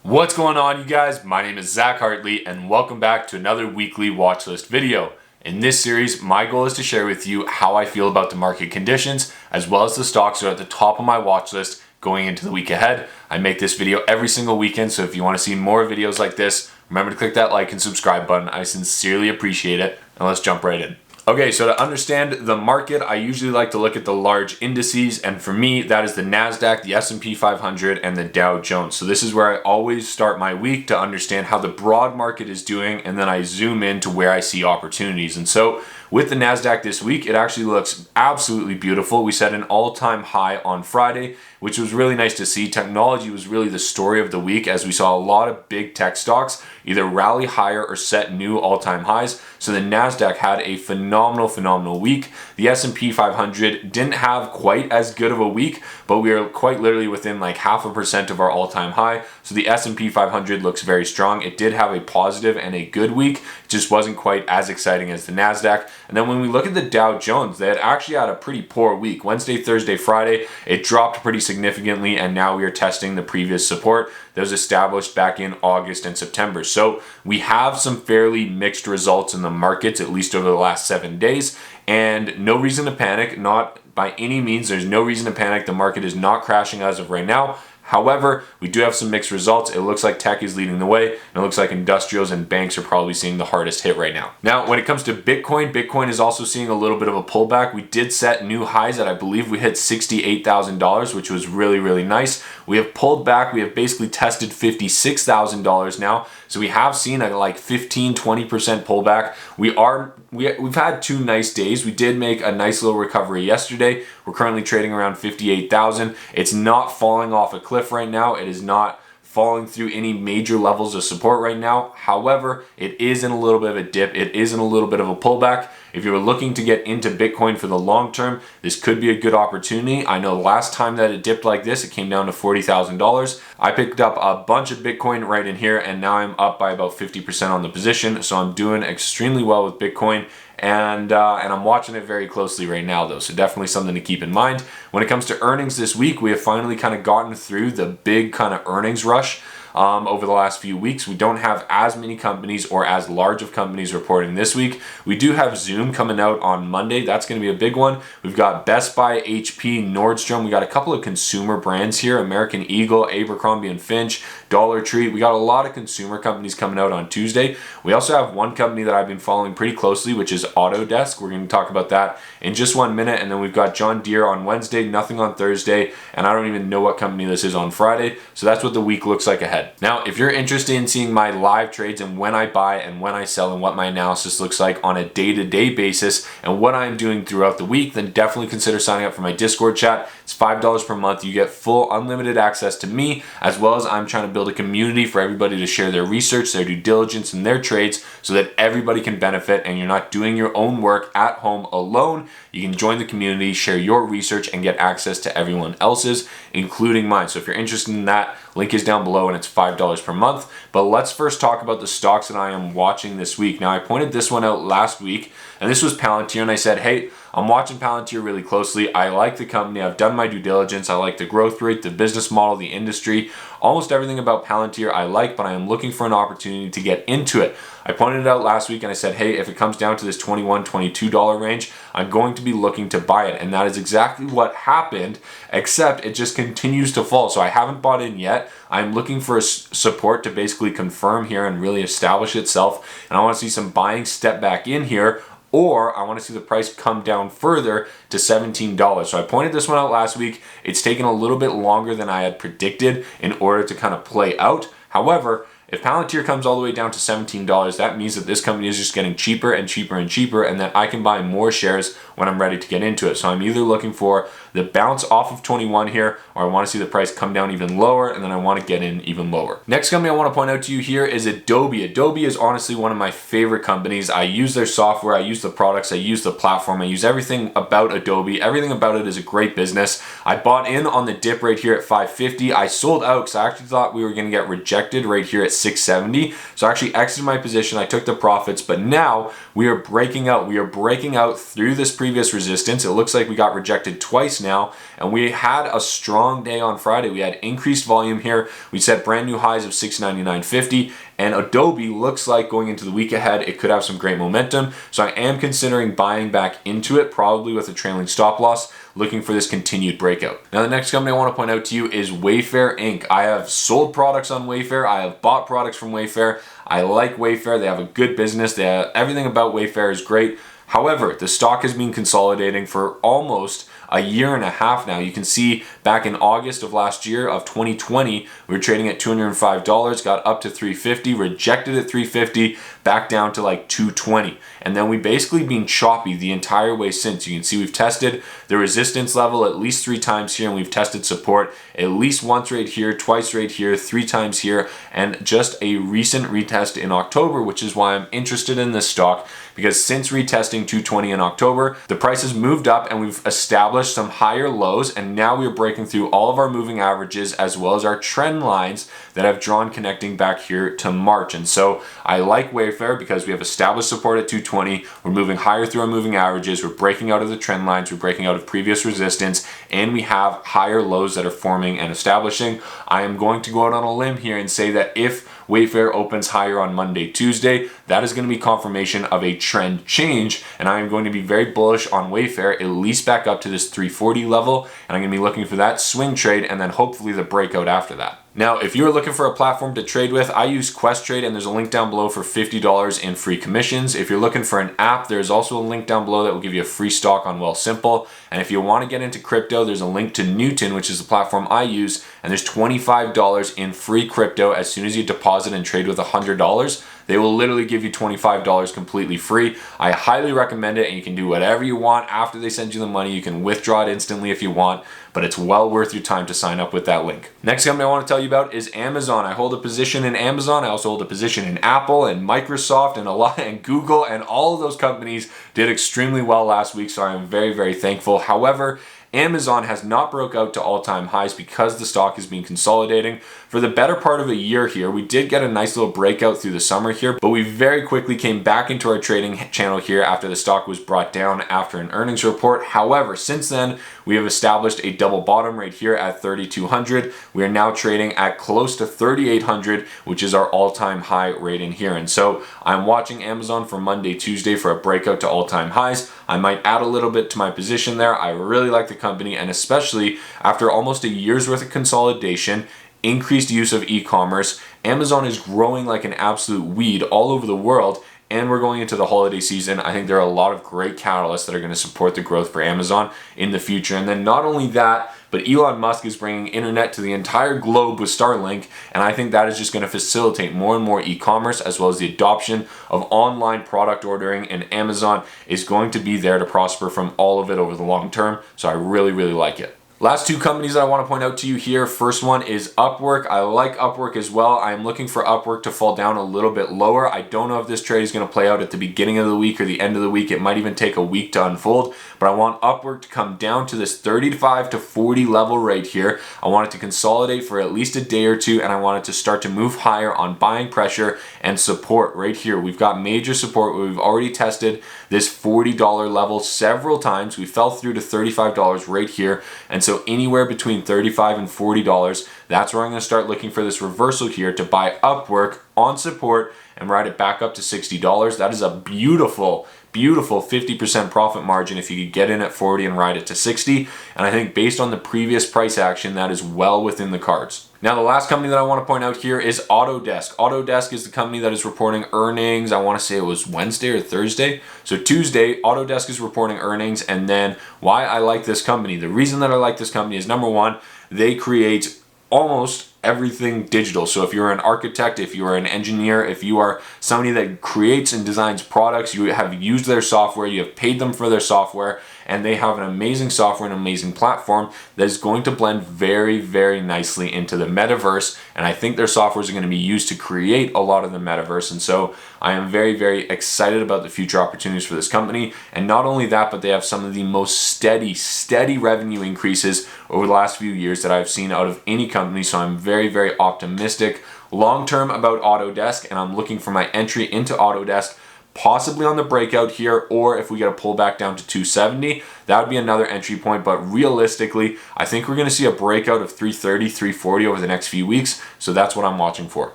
What's going on, you guys? My name is Zach Hartley and welcome back to another weekly watch list video. In this series, my goal is to share with you how I feel about the market conditions as well as the stocks that are at the top of my watch list going into the week ahead. I make this video every single weekend, so if you want to see more videos like this, remember to click that like and subscribe button. I sincerely appreciate it, and let's jump right in. Okay, so to understand the market, I usually like to look at the large indices, and for me, that is the NASDAQ, the S&P 500, and the Dow Jones. So this is where I always start my week to understand how the broad market is doing, and then I zoom in to where I see opportunities. And so with the NASDAQ this week, it actually looks absolutely beautiful. We set an all-time high on Friday, which was really nice to see. Technology was really the story of the week as we saw a lot of big tech stocks either rally higher or set new all-time highs. So the NASDAQ had a phenomenal week. The S&P 500 didn't have quite as good of a week, but we are quite literally within like 0.5% of our all-time high. So the S&P 500 looks very strong. It did have a positive and a good week. It just wasn't quite as exciting as the NASDAQ. And then when we look at the Dow Jones, they had actually had a pretty poor week. Wednesday, Thursday, Friday, it dropped pretty significantly, and now we are testing the previous support that was established back in August and September. So we have some fairly mixed results in the markets, at least over the last 7 days, and no reason to panic, not by any means. There's no reason to panic. The market is not crashing as of right now. However, we do have some mixed results. It looks like tech is leading the way, and it looks like industrials and banks are probably seeing the hardest hit right now. Now, when it comes to Bitcoin, Bitcoin is also seeing a little bit of a pullback. We did set new highs at, I believe we hit $68,000, which was really nice. We have pulled back. We have basically tested $56,000 now. So we have seen a like 15-20% pullback. We've had 2 nice days. We did make a nice little recovery yesterday. We're currently trading around 58,000. It's not falling off a cliff right now. It is not falling through any major levels of support right now. However, it is in a little bit of a dip. It is in a little bit of a pullback. If you were looking to get into Bitcoin for the long term, this could be a good opportunity. I know last time that it dipped like this, it came down to $40,000. I picked up a bunch of Bitcoin right in here, and now I'm up by about 50% on the position. So I'm doing extremely well with Bitcoin. And I'm watching it very closely right now though, so definitely something to keep in mind. When it comes to earnings this week, we have finally kind of gotten through the big kind of earnings rush over the last few weeks. We don't have as many companies or as large of companies reporting this week. We do have Zoom coming out on Monday. That's going to be a big one. We've got Best Buy, HP, Nordstrom. We got a couple of consumer brands here, American Eagle, Abercrombie & Finch, Dollar Tree. We got a lot of consumer companies coming out on Tuesday. We also have one company that I've been following pretty closely, which is AutoDesk. We're going to talk about that in just 1 minute. And then we've got John Deere on Wednesday, nothing on Thursday, and I don't even know what company this is on Friday. So that's what the week looks like ahead. Now, if you're interested in seeing my live trades and when I buy and when I sell and what my analysis looks like on a day-to-day basis and what I'm doing throughout the week, then definitely consider signing up for my Discord chat. It's $5 per month. You get full unlimited access to me, as well as I'm trying to build a community for everybody to share their research, their due diligence, and their trades so that everybody can benefit and you're not doing your own work at home alone. You can join the community, share your research, and get access to everyone else's, including mine. So if you're interested in that, link is down below and it's $5 per month. But let's first talk about the stocks that I am watching this week. Now, I pointed this one out last week, and this was Palantir, and I said, hey, I'm watching Palantir really closely. I like the company. I've done my due diligence. I like the growth rate, the business model, the industry. Almost everything about Palantir I like, but I am looking for an opportunity to get into it. I pointed it out last week and I said, hey, if it comes down to this $21, $22 range, I'm going to be looking to buy it. And that is exactly what happened, except it just continues to fall. So I haven't bought in yet. I'm looking for a support to basically confirm here and really establish itself. And I want to see some buying step back in here, or I want to see the price come down further to $17. So I pointed this one out last week. It's taken a little bit longer than I had predicted in order to kind of play out. However, if Palantir comes all the way down to $17, that means that this company is just getting cheaper and cheaper and cheaper, and that I can buy more shares when I'm ready to get into it. So I'm either looking for the bounce off of 21 here, or I want to see the price come down even lower, and then I want to get in even lower. Next company I want to point out to you here is Adobe. Adobe is honestly one of my favorite companies. I use their software, I use the products, I use the platform, I use everything about Adobe. Everything about it is a great business. I bought in on the dip right here at 550. I sold out because I actually thought we were going to get rejected right here at 670. So I actually exited my position. I took the profits, but now we are breaking out. We are breaking out through this previous resistance. It looks like we got rejected twice price now, and we had a strong day on Friday. We had increased volume here. We set brand new highs of $699.50, and Adobe looks like going into the week ahead, it could have some great momentum. So I am considering buying back into it, probably with a trailing stop loss, looking for this continued breakout. Now, the next company I want to point out to you is WayFair Inc. I have sold products on WayFair. I have bought products from WayFair. I like WayFair. They have a good business. Everything about WayFair is great. However, the stock has been consolidating for almost a year and a half now. You can see back in August of last year of 2020, we were trading at $205, got up to $350, rejected at $350, back down to like $220. And then we basically been choppy the entire way since. You can see we've tested the resistance level at least 3 times here, and we've tested support at least once right here, twice right here, 3 times here, and just a recent retest in October, which is why I'm interested in this stock, because since retesting 220 in October, the price has moved up and we've established some higher lows, and now we're breaking through all of our moving averages as well as our trend lines that have drawn connecting back here to March. And so I like WayFair because we have established support at 220, we're moving higher through our moving averages, we're breaking out of the trend lines, we're breaking out of previous resistance, and we have higher lows that are forming and establishing. I am going to go out on a limb here and say that if WayFair opens higher on Monday, Tuesday, that is going to be confirmation of a trend change, and I am going to be very bullish on WayFair, at least back up to this 340 level, and I'm going to be looking for that swing trade and then hopefully the breakout after that. Now, if you're looking for a platform to trade with, I use Questrade, and there's a link down below for $50 in free commissions. If you're looking for an app, there's also a link down below that will give you a free stock on Wealthsimple. And if you want to get into crypto, there's a link to Newton, which is the platform I use, and there's $25 in free crypto as soon as you deposit and trade with $100. They will literally give you $25 completely free. I highly recommend it, and you can do whatever you want after they send you the money. You can withdraw it instantly if you want, but it's well worth your time to sign up with that link. Next company I want to tell you about is Amazon. I hold a position in Amazon. I also hold a position in Apple and Microsoft and Google, and all of those companies did extremely well last week, so I am very, very thankful. However, Amazon has not broke out to all-time highs because the stock has been consolidating for the better part of a year here. We did get a nice little breakout through the summer here, but we very quickly came back into our trading channel here after the stock was brought down after an earnings report. However, since then, we have established a double bottom right here at 3,200. We are now trading at close to 3,800, which is our all-time high rating here. And so I'm watching Amazon for Monday, Tuesday for a breakout to all-time highs. I might add a little bit to my position there. I really like the company, and especially after almost a year's worth of consolidation, increased use of e-commerce, Amazon is growing like an absolute weed all over the world, and we're going into the holiday season. I think there are a lot of great catalysts that are going to support the growth for Amazon in the future. And then not only that, but Elon Musk is bringing internet to the entire globe with Starlink, and I think that is just going to facilitate more and more e-commerce as well as the adoption of online product ordering, and Amazon is going to be there to prosper from all of it over the long term. So I really, really like it. Last 2 companies that I want to point out to you here. First one is UpWork. I like UpWork as well. I am looking for UpWork to fall down a little bit lower. I don't know if this trade is going to play out at the beginning of the week or the end of the week. It might even take a week to unfold, but I want UpWork to come down to this 35 to 40 level right here. I want it to consolidate for at least a day or two, and I want it to start to move higher on buying pressure and support right here. We've got major support. We've already tested this $40 level several times. We fell through to $35 right here, and so anywhere between $35 and $40, that's where I'm going to start looking for this reversal here to buy UpWork on support and ride it back up to $60. That is a beautiful 50% profit margin if you could get in at 40 and ride it to 60. And I think based on the previous price action, that is well within the cards. Now, the last company that I want to point out here is AutoDesk. AutoDesk is the company that is reporting earnings. I want to say it was Wednesday or Thursday. So Tuesday, AutoDesk is reporting earnings. And then why I like this company. The reason that I like this company is, number one, they create almost everything digital. So if you're an architect, if you are an engineer, if you are somebody that creates and designs products, you have used their software, you have paid them for their software, and they have an amazing software, an amazing platform that is going to blend very, very nicely into the metaverse. And I think their softwares are going to be used to create a lot of the metaverse. And so I am very, very excited about the future opportunities for this company. And not only that, but they have some of the most steady revenue increases over the last few years that I've seen out of any company. So I'm very, very optimistic long-term about AutoDesk, and I'm looking for my entry into AutoDesk possibly on the breakout here, or if we get a pullback down to 270, that would be another entry point. But realistically, I think we're going to see a breakout of 330, 340 over the next few weeks. So that's what I'm watching for.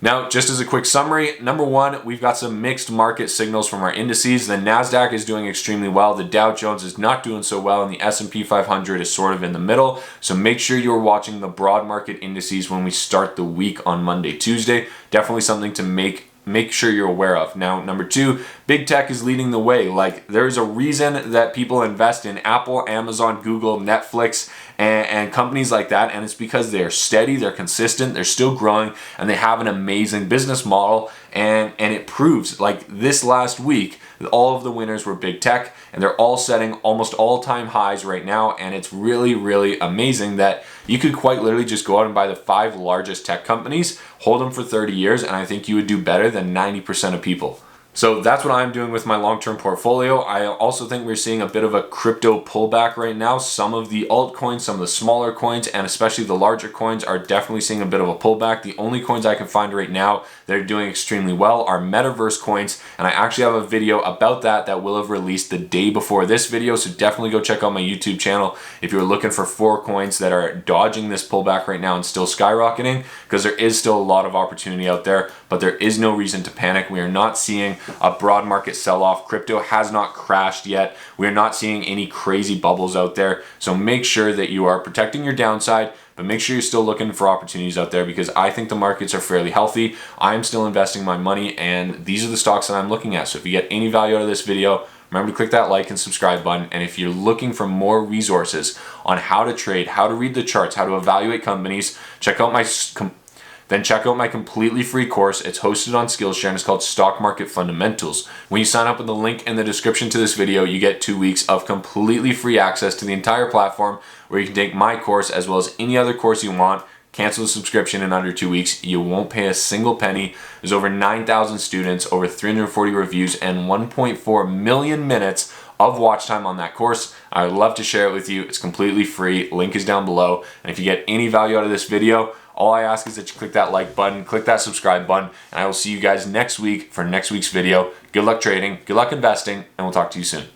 Now, just as a quick summary, number one, we've got some mixed market signals from our indices. The NASDAQ is doing extremely well. The Dow Jones is not doing so well, and the S&P 500 is sort of in the middle. So make sure you're watching the broad market indices when we start the week on Monday, Tuesday. Definitely something to make sure you're aware of. Now, number two, big tech is leading the way. Like, there's a reason that people invest in Apple, Amazon, Google, Netflix, and companies like that, and it's because they're steady, they're consistent, they're still growing, and they have an amazing business model, and it proves, like this last week, all of the winners were big tech, and they're all setting almost all-time highs right now, and it's really, really amazing that you could quite literally just go out and buy the 5 largest tech companies, hold them for 30 years, and I think you would do better than 90% of people. So that's what I'm doing with my long-term portfolio. I also think we're seeing a bit of a crypto pullback right now. Some of the altcoins, some of the smaller coins, and especially the larger coins are definitely seeing a bit of a pullback. The only coins I can find right now that are doing extremely well are metaverse coins, and I actually have a video about that will have released the day before this video, so definitely go check out my YouTube channel if you're looking for 4 coins that are dodging this pullback right now and still skyrocketing, because there is still a lot of opportunity out there, but there is no reason to panic. We are not seeing a broad market sell-off. Crypto has not crashed yet. We're not seeing any crazy bubbles out there. So make sure that you are protecting your downside, but make sure you're still looking for opportunities out there, because I think the markets are fairly healthy. I'm still investing my money, and these are the stocks that I'm looking at. So if you get any value out of this video, remember to click that like and subscribe button. And if you're looking for more resources on how to trade, how to read the charts, how to evaluate companies, check out my completely free course. It's hosted on Skillshare and it's called Stock Market Fundamentals. When you sign up with the link in the description to this video, you get 2 weeks of completely free access to the entire platform, where you can take my course as well as any other course you want. Cancel the subscription in under 2 weeks. You won't pay a single penny. There's over 9,000 students, over 340 reviews, and 1.4 million minutes of watch time on that course. I would love to share it with you. It's completely free. Link is down below. And if you get any value out of this video, all I ask is that you click that like button, click that subscribe button, and I will see you guys next week for next week's video. Good luck trading, good luck investing, and we'll talk to you soon.